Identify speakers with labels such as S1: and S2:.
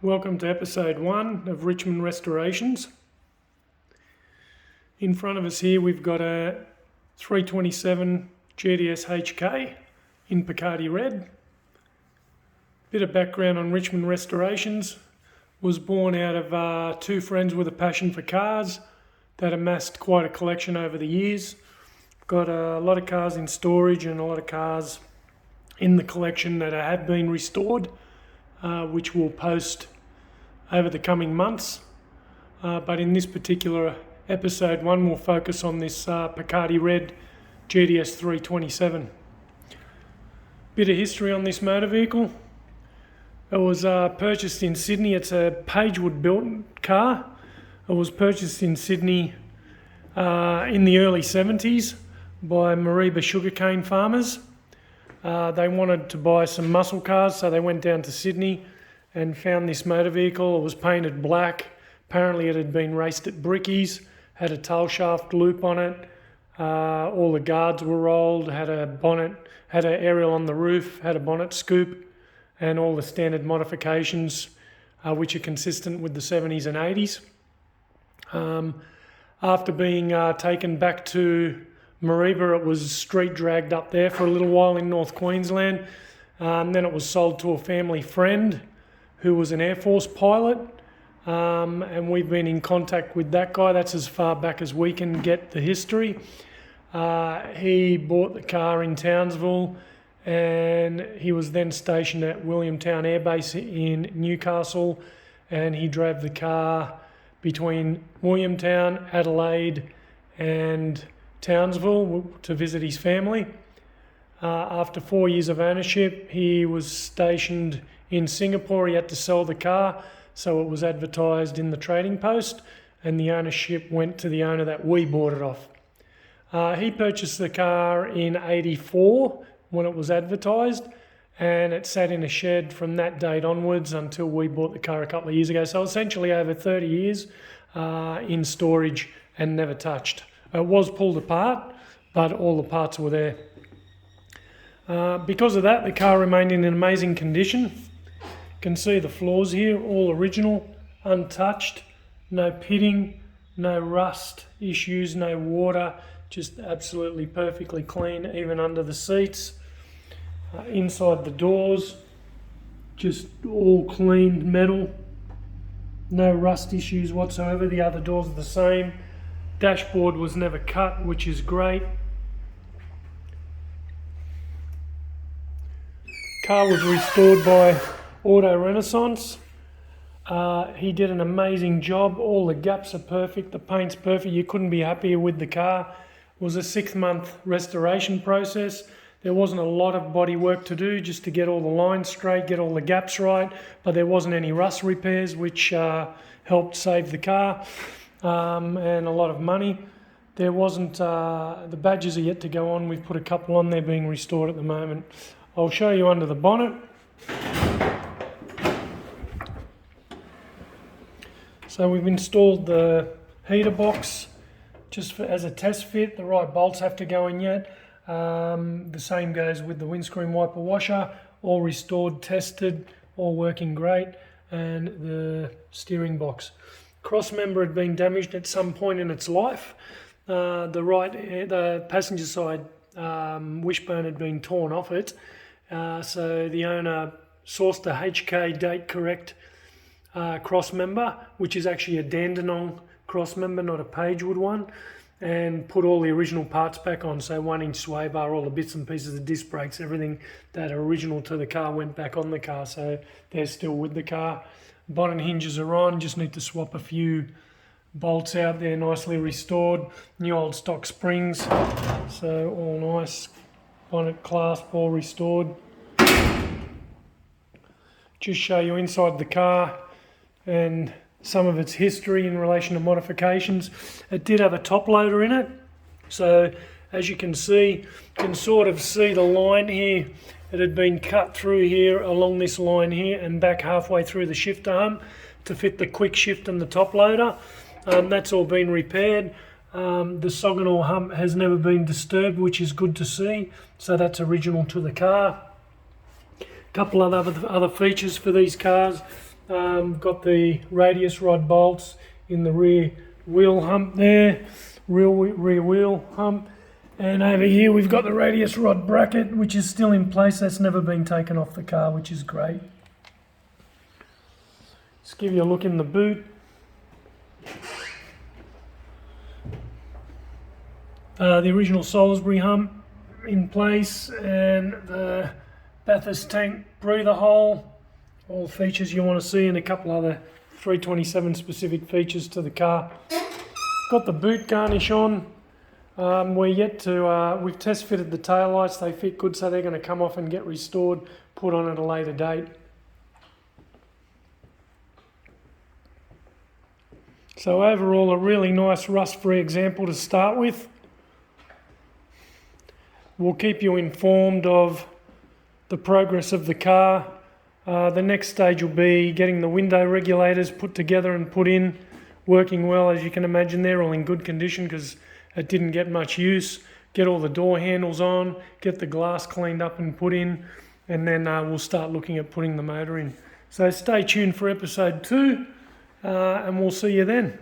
S1: Welcome to episode 1 of Richmond Restorations. In front of us here we've got a 327 GTS HK in Picardy Red. Bit of background on Richmond Restorations. Was born out of two friends with a passion for cars that amassed quite a collection over the years. Got a lot of cars in storage and a lot of cars in the collection that have been restored, which we'll post over the coming months. But in this particular episode 1, we'll focus on this Picardy Red GTS 327. Bit of history on this motor vehicle. It was purchased in Sydney. It's a Pagewood built car. It was purchased in Sydney in the early 70s by Mareeba sugarcane farmers. They wanted to buy some muscle cars, so they went down to Sydney and found this motor vehicle. It was painted black. Apparently it had been raced at Brickies, had a tail shaft loop on it. All the guards were rolled, had a bonnet, had an aerial on the roof, had a bonnet scoop, and all the standard modifications which are consistent with the 70s and 80s. After being taken back to Mareeba, it was street dragged up there for a little while in North Queensland. Then it was sold to a family friend who was an Air Force pilot, and we've been in contact with that guy. That's as far back as we can get the history. He bought the car in Townsville, and he was then stationed at Williamtown Air Base in Newcastle, and he drove the car between Williamtown, Adelaide and Townsville to visit his family. After 4 years of ownership, he was stationed in Singapore. He had to sell the car, so it was advertised in the trading post, and the ownership went to the owner that we bought it off. He purchased the car in '84 when it was advertised, and it sat in a shed from that date onwards until we bought the car a couple of years ago. So essentially over 30 years in storage and never touched. It was pulled apart, but all the parts were there. Because of that, the car remained in an amazing condition. You can see the floors here, all original, untouched, no pitting, no rust issues, no water, just absolutely perfectly clean, even under the seats. Inside the doors, just all cleaned metal, no rust issues whatsoever. The other doors are the same. Dashboard was never cut, which is great. Car was restored by Auto Renaissance. He did an amazing job. All the gaps are perfect, the paint's perfect. You couldn't be happier with the car. It was a 6-month restoration process. There wasn't a lot of body work to do, just to get all the lines straight, get all the gaps right, but there wasn't any rust repairs, which helped save the car and a lot of money. There wasn't, the badges are yet to go on. We've put a couple on, they're being restored at the moment. I'll show you under the bonnet. So we've installed the heater box just as a test fit. The right bolts have to go in yet. The same goes with the windscreen wiper washer. All restored, tested, all working great. And the steering box. Cross member had been damaged at some point in its life. The passenger side wishbone had been torn off it. So the owner sourced a HK date correct cross member, which is actually a Dandenong cross member, not a Pagewood one, and put all the original parts back on. So 1-inch sway bar, all the bits and pieces of disc brakes, everything that are original to the car went back on the car. So they're still with the car. Bonnet hinges are on, just need to swap a few bolts out there, nicely restored. New old stock springs, so all nice. Bonnet clasp all restored. Just show you inside the car and some of its history in relation to modifications. It did have a top loader in it, so as you can see, you can sort of see the line here. It had been cut through here along this line here and back halfway through the shifter arm to fit the quick shift and the top loader. That's all been repaired. The Soganor hump has never been disturbed, which is good to see, so that's original to the car. A couple of other features for these cars. Got the radius rod bolts in the rear wheel hump there, rear wheel hump. And over here we've got the radius rod bracket, which is still in place. That's never been taken off the car, which is great. Just give you a look in the boot. The original Salisbury hump in place, and the Bathurst tank breather hole. All features you want to see, and a couple other 327 specific features to the car. Got the boot garnish on. We're yet to, we've test fitted the taillights. They fit good, so they're going to come off and get restored, put on at a later date. So overall, a really nice rust-free example to start with. We'll keep you informed of the progress of the car. The next stage will be getting the window regulators put together and put in, working well. As you can imagine, they're all in good condition because it didn't get much use. Get all the door handles on, get the glass cleaned up and put in, and then we'll start looking at putting the motor in. So stay tuned for episode 2, and we'll see you then.